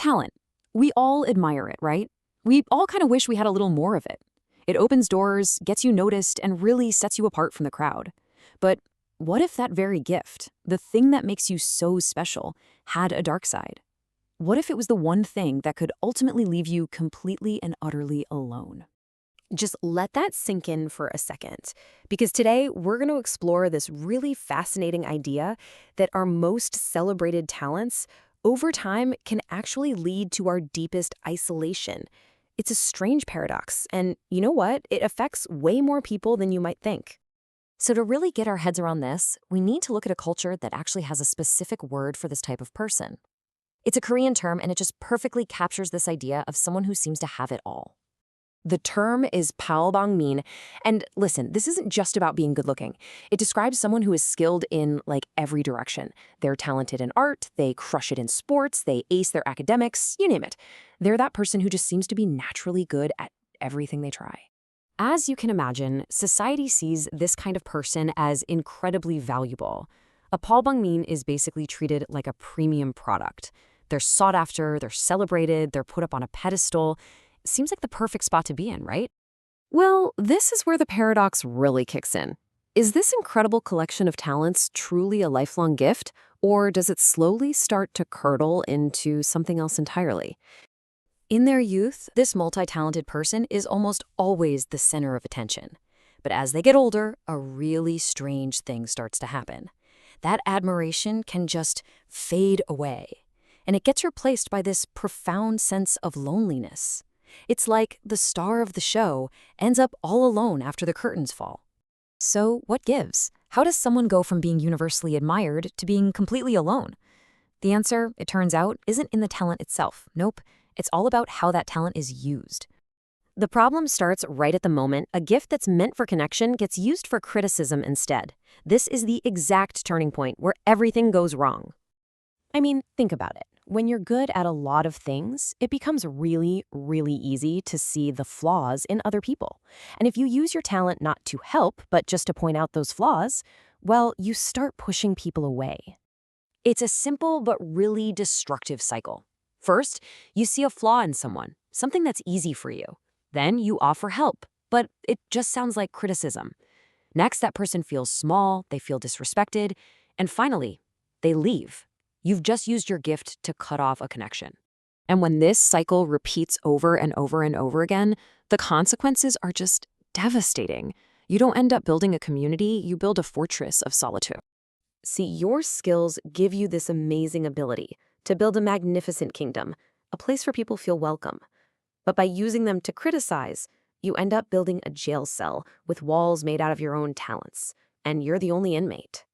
talent. We all admire it, right? We all kind of wish we had a little more of it. It opens doors, gets you noticed, and really sets you apart from the crowd. But what if that very gift, the thing that makes you so special, had a dark side? What if it was the one thing that could ultimately leave you completely and utterly alone? Just let that sink in for a second, because today we're going to explore this really fascinating idea that our most celebrated talents over time can actually lead to our deepest isolation. It's a strange paradox, and you know what? It affects way more people than you might think. So to really get our heads around this, we need to look at a culture that actually has a specific word for this type of person. It's a Korean term, and it just perfectly captures this idea of someone who seems to have it all. The term is Palbangmiin, and listen, this isn't just about being good-looking. It describes someone who is skilled in, like, every direction. They're talented in art, they crush it in sports, they ace their academics, you name it. They're that person who just seems to be naturally good at everything they try. As you can imagine, society sees this kind of person as incredibly valuable. A Palbangmiin is basically treated like a premium product. They're sought after, they're celebrated, they're put up on a pedestal. Seems like the perfect spot to be in, right? Well, this is where the paradox really kicks in. Is this incredible collection of talents truly a lifelong gift, or does it slowly start to curdle into something else entirely? In their youth, this multi-talented person is almost always the center of attention. But as they get older, a really strange thing starts to happen. That admiration can just fade away, and it gets replaced by this profound sense of loneliness. It's like the star of the show ends up all alone after the curtains fall. So what gives? How does someone go from being universally admired to being completely alone? The answer, it turns out, isn't in the talent itself. Nope, it's all about how that talent is used. The problem starts right at the moment a gift that's meant for connection gets used for criticism instead. This is the exact turning point where everything goes wrong. I mean, think about it. When you're good at a lot of things, it becomes really, really easy to see the flaws in other people. And if you use your talent not to help, but just to point out those flaws, well, you start pushing people away. It's a simple but really destructive cycle. First, you see a flaw in someone, something that's easy for you. Then you offer help, but it just sounds like criticism. Next, that person feels small, they feel disrespected, and finally, they leave. You've just used your gift to cut off a connection. And when this cycle repeats over and over and over again, the consequences are just devastating. You don't end up building a community, you build a fortress of solitude. See, your skills give you this amazing ability to build a magnificent kingdom, a place where people feel welcome. But by using them to criticize, you end up building a jail cell with walls made out of your own talents, and you're the only inmate.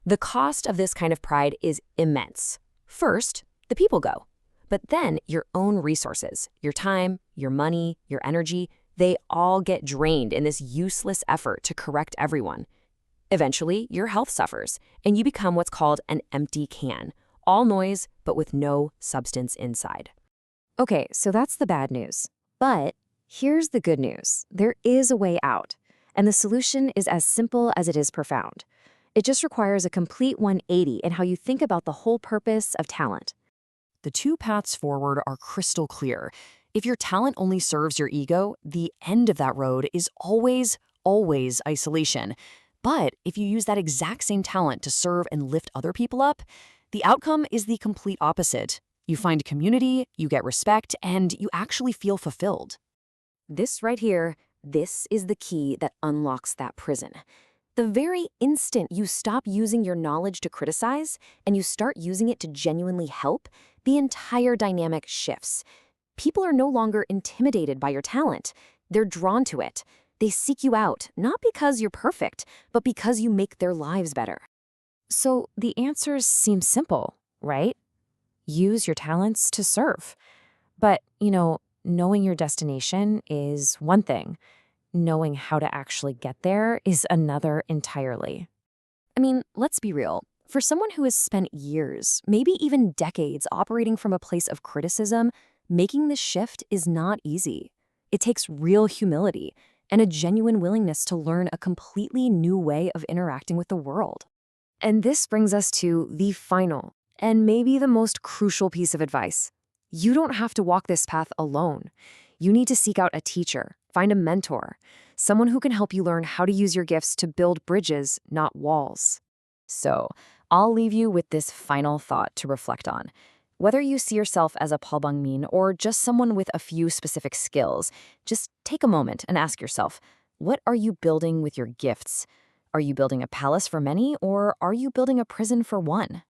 The cost of this kind of pride is immense. First, the people go. But then your own resources, your time, your money, your energy, they all get drained in this useless effort to correct everyone. Eventually, your health suffers, and you become what's called an empty can. All noise, but with no substance inside. Okay, so that's the bad news. But here's the good news. There is a way out, and the solution is as simple as it is profound. It just requires a complete 180 in how you think about the whole purpose of talent. The two paths forward are crystal clear. If your talent only serves your ego, the end of that road is always isolation. But if you use that exact same talent to serve and lift other people up, the outcome is the complete opposite. You find community, you get respect, and you actually feel fulfilled. This right here, this is the key that unlocks that prison. The very instant you stop using your knowledge to criticize and you start using it to genuinely help, the entire dynamic shifts. People are no longer intimidated by your talent. They're drawn to it. They seek you out, not because you're perfect, but because you make their lives better. So the answers seem simple, right? Use your talents to serve. But, knowing your destination is one thing. Knowing how to actually get there is another entirely. I mean, let's be real. For someone who has spent years, maybe even decades operating from a place of criticism, making this shift is not easy. It takes real humility and a genuine willingness to learn a completely new way of interacting with the world. And this brings us to the final and maybe the most crucial piece of advice. You don't have to walk this path alone. You need to seek out a teacher, find a mentor, someone who can help you learn how to use your gifts to build bridges, not walls. So, I'll leave you with this final thought to reflect on. Whether you see yourself as a Palbangmiin or just someone with a few specific skills, just take a moment and ask yourself, what are you building with your gifts? Are you building a palace for many, or are you building a prison for one?